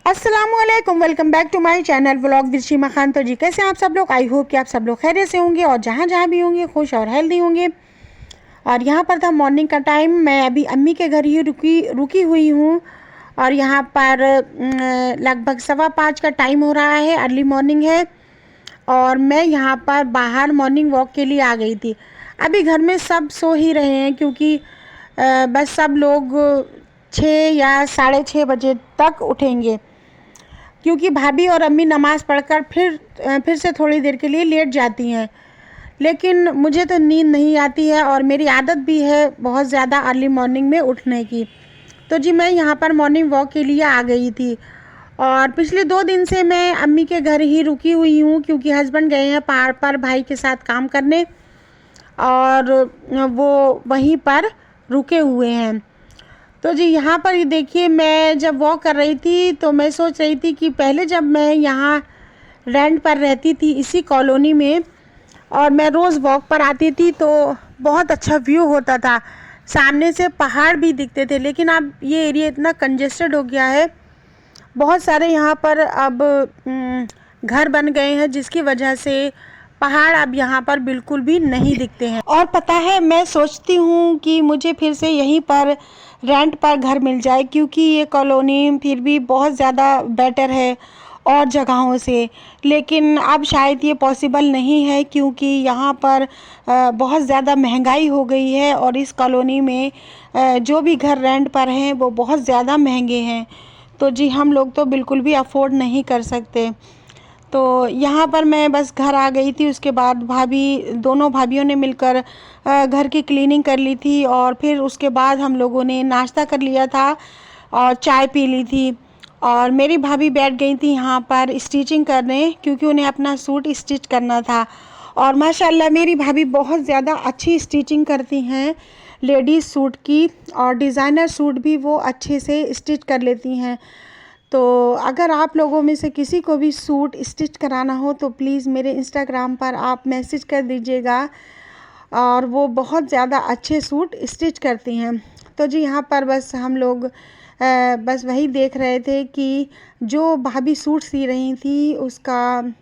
अस्सलामुअलैकुम, welcome back to my channel vlog with Sheema Khan. तो जी कैसे हैं आप सब लोग? आई होप कि आप सब लोग खैरियत से होंगे और जहाँ जहाँ भी होंगे खुश और हेल्दी होंगे। और यहाँ पर था मॉर्निंग का टाइम। मैं अभी अम्मी के घर ही रुकी हुई हूँ और यहाँ पर लगभग 5:15 का टाइम हो रहा है, अर्ली मॉर्निंग है। और मैं यहाँ पर बाहर मॉर्निंग वॉक के लिए आ गई थी। अभी घर में सब सो ही रहे हैं क्योंकि बस सब लोग 6 या 6:30 बजे तक उठेंगे, क्योंकि भाभी और अम्मी नमाज़ पढ़कर फिर से थोड़ी देर के लिए लेट जाती हैं। लेकिन मुझे तो नींद नहीं आती है और मेरी आदत भी है बहुत ज़्यादा अर्ली मॉर्निंग में उठने की। तो जी मैं यहाँ पर मॉर्निंग वॉक के लिए आ गई थी और पिछले 2 दिन से मैं अम्मी के घर ही रुकी हुई हूँ, क्योंकि हस्बैंड गए हैं पहाड़ पर भाई के साथ काम करने और वो वहीं पर रुके हुए हैं। तो जी यहाँ पर ये देखिए, मैं जब वॉक कर रही थी तो मैं सोच रही थी कि पहले जब मैं यहाँ रेंट पर रहती थी इसी कॉलोनी में और मैं रोज़ वॉक पर आती थी तो बहुत अच्छा व्यू होता था, सामने से पहाड़ भी दिखते थे। लेकिन अब ये एरिया इतना कंजेस्टेड हो गया है, बहुत सारे यहाँ पर अब घर बन गए हैं, जिसकी वजह से पहाड़ अब यहाँ पर बिल्कुल भी नहीं दिखते हैं। और पता है, मैं सोचती हूँ कि मुझे फिर से यहीं पर रेंट पर घर मिल जाए, क्योंकि ये कॉलोनी फिर भी बहुत ज़्यादा बेटर है और जगहों से। लेकिन अब शायद ये पॉसिबल नहीं है, क्योंकि यहाँ पर बहुत ज़्यादा महंगाई हो गई है और इस कॉलोनी में जो भी घर रेंट पर हैं वो बहुत ज़्यादा महंगे हैं। तो जी हम लोग तो बिल्कुल भी अफोर्ड नहीं कर सकते। तो यहाँ पर मैं बस घर आ गई थी। उसके बाद दोनों भाभीयों ने मिलकर घर की क्लीनिंग कर ली थी और फिर उसके बाद हम लोगों ने नाश्ता कर लिया था और चाय पी ली थी। और मेरी भाभी बैठ गई थी यहाँ पर स्टिचिंग करने, क्योंकि उन्हें अपना सूट स्टिच करना था। और माशाल्लाह मेरी भाभी बहुत ज़्यादा अच्छी स्टिचिंग करती हैं लेडीज़ सूट की, और डिज़ाइनर सूट भी वो अच्छे से स्टिच कर लेती हैं। तो अगर आप लोगों में से किसी को भी सूट स्टिच कराना हो तो प्लीज़ मेरे इंस्टाग्राम पर आप मैसेज कर दीजिएगा, और वो बहुत ज़्यादा अच्छे सूट स्टिच करती हैं। तो जी यहाँ पर बस हम लोग बस वही देख रहे थे कि जो भाभी सूट सी रही थी उसका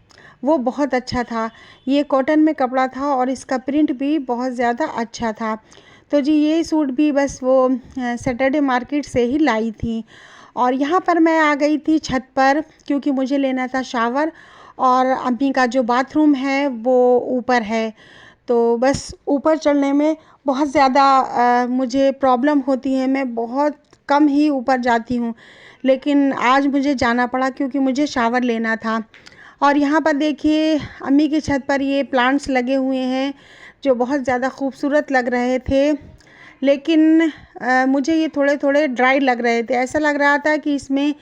वो बहुत अच्छा था। ये कॉटन में कपड़ा था और इसका प्रिंट भी बहुत ज़्यादा अच्छा था। तो जी ये सूट भी बस वो सैटरडे मार्केट से ही लाई थी। और यहाँ पर मैं आ गई थी छत पर, क्योंकि मुझे लेना था शावर, और अम्मी का जो बाथरूम है वो ऊपर है। तो बस ऊपर चढ़ने में बहुत ज़्यादा मुझे प्रॉब्लम होती है, मैं बहुत कम ही ऊपर जाती हूँ। लेकिन आज मुझे जाना पड़ा क्योंकि मुझे शावर लेना था। और यहाँ पर देखिए अम्मी की छत पर ये प्लांट्स लगे हुए हैं जो बहुत ज़्यादा खूबसूरत लग रहे थे। लेकिन मुझे ये थोड़े थोड़े ड्राई लग रहे थे, ऐसा लग रहा था कि इसमें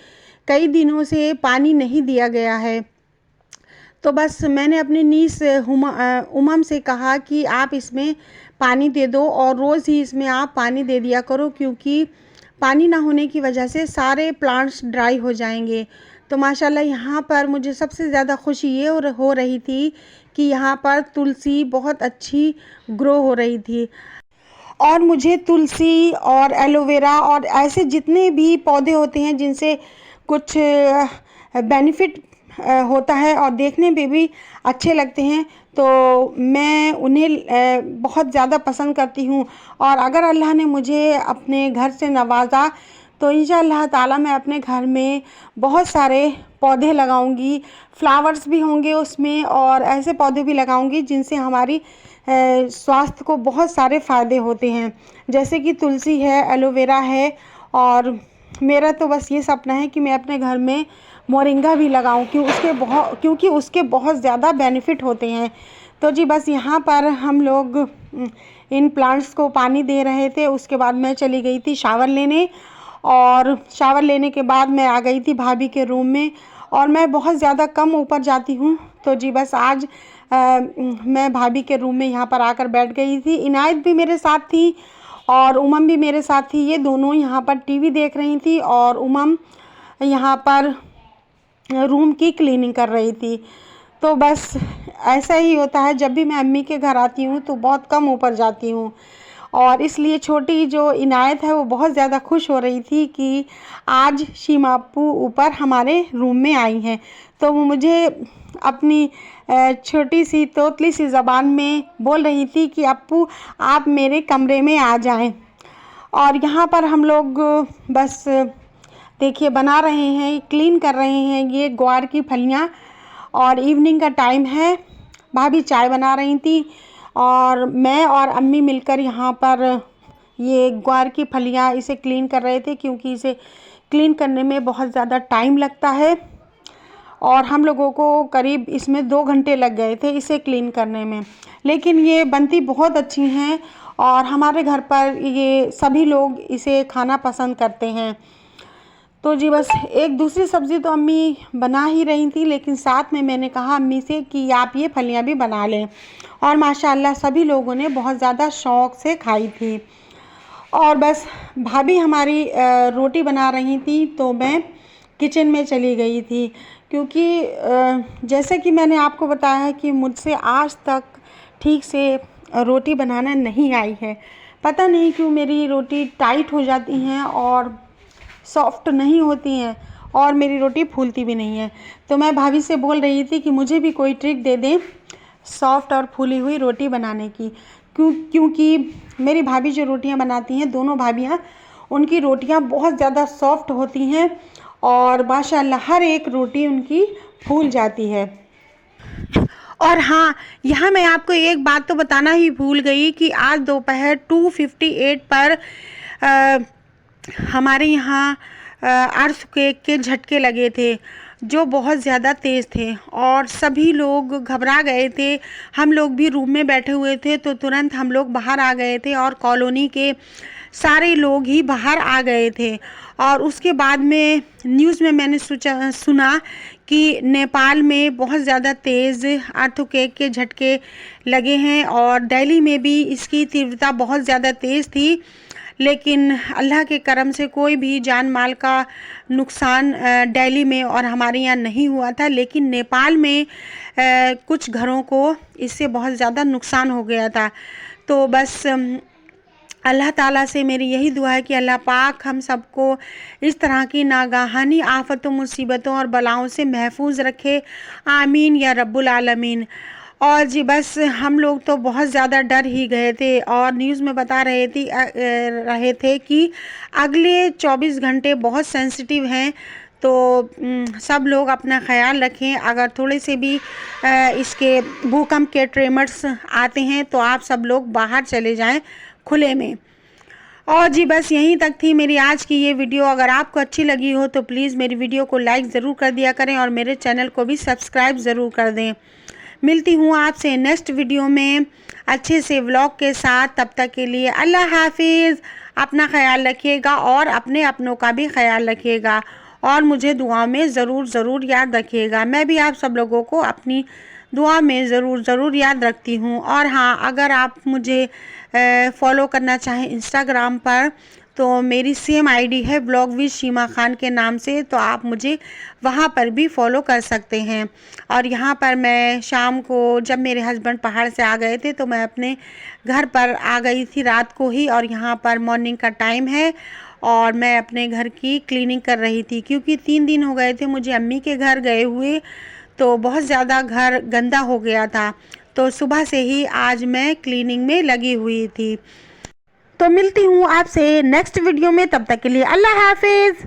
कई दिनों से पानी नहीं दिया गया है। तो बस मैंने अपनी नीस उमम से कहा कि आप इसमें पानी दे दो और रोज़ ही इसमें आप पानी दे दिया करो, क्योंकि पानी ना होने की वजह से सारे प्लांट्स ड्राई हो जाएंगे। तो माशाल्लाह यहाँ पर मुझे सबसे ज़्यादा खुशी ये हो रही थी कि यहाँ पर तुलसी बहुत अच्छी ग्रो हो रही थी। और मुझे तुलसी और एलोवेरा और ऐसे जितने भी पौधे होते हैं जिनसे कुछ बेनिफिट होता है और देखने में भी अच्छे लगते हैं, तो मैं उन्हें बहुत ज़्यादा पसंद करती हूँ। और अगर अल्लाह ने मुझे अपने घर से नवाजा तो इंशाअल्लाह ताला मैं अपने घर में बहुत सारे पौधे लगाऊंगी, फ्लावर्स भी होंगे उसमें, और ऐसे पौधे भी लगाऊंगी जिनसे हमारी स्वास्थ्य को बहुत सारे फ़ायदे होते हैं, जैसे कि तुलसी है, एलोवेरा है। और मेरा तो बस ये सपना है कि मैं अपने घर में मोरिंगा भी लगाऊं, क्योंकि उसके बहुत ज़्यादा बेनिफिट होते हैं। तो जी बस यहाँ पर हम लोग इन प्लांट्स को पानी दे रहे थे। उसके बाद मैं चली गई थी शावर लेने, और शावर लेने के बाद मैं आ गई थी भाभी के रूम में। और मैं बहुत ज़्यादा कम ऊपर जाती हूँ, तो जी बस आज मैं भाभी के रूम में यहाँ पर आकर बैठ गई थी। इनायत भी मेरे साथ थी और उमम भी मेरे साथ थी। ये दोनों यहाँ पर टीवी देख रही थी और उमम यहाँ पर रूम की क्लीनिंग कर रही थी। तो बस ऐसा ही होता है, जब भी मैं अम्मी के घर आती हूँ तो बहुत कम ऊपर जाती हूँ। और इसलिए छोटी जो इनायत है वो बहुत ज़्यादा खुश हो रही थी कि आज शीमा अप्पू ऊपर हमारे रूम में आई हैं। तो वो मुझे अपनी छोटी सी तोतली सी ज़बान में बोल रही थी कि अप्पू आप मेरे कमरे में आ जाएं। और यहाँ पर हम लोग बस देखिए बना रहे हैं, क्लीन कर रहे हैं ये ग्वार की फलियाँ। और इवनिंग का टाइम है, भाभी चाय बना रही थी और मैं और अम्मी मिलकर यहाँ पर ये ग्वार की फलियाँ इसे क्लीन कर रहे थे, क्योंकि इसे क्लीन करने में बहुत ज़्यादा टाइम लगता है और हम लोगों को करीब इसमें 2 घंटे लग गए थे इसे क्लीन करने में। लेकिन ये बनती बहुत अच्छी हैं और हमारे घर पर ये सभी लोग इसे खाना पसंद करते हैं। तो जी बस एक दूसरी सब्ज़ी तो अम्मी बना ही रही थी, लेकिन साथ में मैंने कहा अम्मी से कि आप ये फलियाँ भी बना लें। और माशाल्लाह सभी लोगों ने बहुत ज़्यादा शौक़ से खाई थी। और बस भाभी हमारी रोटी बना रही थी तो मैं किचन में चली गई थी, क्योंकि जैसे कि मैंने आपको बताया कि मुझसे आज तक ठीक से रोटी बनाना नहीं आई है। पता नहीं क्यों मेरी रोटी टाइट हो जाती हैं और सॉफ्ट नहीं होती हैं और मेरी रोटी फूलती भी नहीं है। तो मैं भाभी से बोल रही थी कि मुझे भी कोई ट्रिक दे दें सॉफ्ट और फूली हुई रोटी बनाने की, क्योंकि मेरी भाभी जो रोटियां बनाती हैं, दोनों भाभियां, उनकी रोटियां बहुत ज़्यादा सॉफ्ट होती हैं और माशाल्लाह हर एक रोटी उनकी फूल जाती है। और हाँ, यहाँ मैं आपको एक बात तो बताना ही भूल गई कि आज दोपहर 2:58 पर हमारे यहाँ अर्थक्वेक के झटके लगे थे जो बहुत ज़्यादा तेज़ थे और सभी लोग घबरा गए थे। हम लोग भी रूम में बैठे हुए थे तो तुरंत हम लोग बाहर आ गए थे और कॉलोनी के सारे लोग ही बाहर आ गए थे। और उसके बाद में न्यूज़ में मैंने सुना कि नेपाल में बहुत ज़्यादा तेज़ अर्थक्वेक के झटके लगे हैं और दिल्ली में भी इसकी तीव्रता बहुत ज़्यादा तेज़ थी। लेकिन अल्लाह के करम से कोई भी जान माल का नुकसान दिल्ली में और हमारे यहाँ नहीं हुआ था, लेकिन नेपाल में कुछ घरों को इससे बहुत ज़्यादा नुकसान हो गया था। तो बस अल्लाह ताला से मेरी यही दुआ है कि अल्लाह पाक हम सबको इस तरह की नागाहानी आफतों, मुसीबतों और बलाओं से महफूज रखे। आमीन या रब्बुल आलमीन। और जी बस हम लोग तो बहुत ज़्यादा डर ही गए थे और न्यूज़ में बता रहे थे कि अगले 24 घंटे बहुत सेंसिटिव हैं। तो सब लोग अपना ख्याल रखें। अगर थोड़े से भी इसके भूकंप के ट्रेमर्स आते हैं तो आप सब लोग बाहर चले जाएं खुले में। और जी बस यहीं तक थी मेरी आज की ये वीडियो। अगर आपको अच्छी लगी हो तो प्लीज़ मेरी वीडियो को लाइक ज़रूर कर दिया करें और मेरे चैनल को भी सब्सक्राइब ज़रूर कर दें। मिलती हूँ आपसे नेक्स्ट वीडियो में अच्छे से व्लॉग के साथ। तब तक के लिए अल्लाह हाफिज़। अपना ख्याल रखिएगा और अपने अपनों का भी ख्याल रखिएगा और मुझे दुआ में ज़रूर याद रखिएगा। मैं भी आप सब लोगों को अपनी दुआ में ज़रूर याद रखती हूँ। और हाँ, अगर आप मुझे फॉलो करना चाहें इंस्टाग्राम पर तो मेरी सेम आईडी है व्लॉग विद शीमा खान के नाम से, तो आप मुझे वहाँ पर भी फॉलो कर सकते हैं। और यहाँ पर मैं शाम को जब मेरे हस्बैंड पहाड़ से आ गए थे तो मैं अपने घर पर आ गई थी रात को ही। और यहाँ पर मॉर्निंग का टाइम है और मैं अपने घर की क्लीनिंग कर रही थी, क्योंकि 3 दिन हो गए थे मुझे अम्मी के घर गए हुए, तो बहुत ज़्यादा घर गंदा हो गया था। तो सुबह से ही आज मैं क्लीनिंग में लगी हुई थी। तो मिलती हूँ आपसे नेक्स्ट वीडियो में। तब तक के लिए अल्लाह हाफिज़।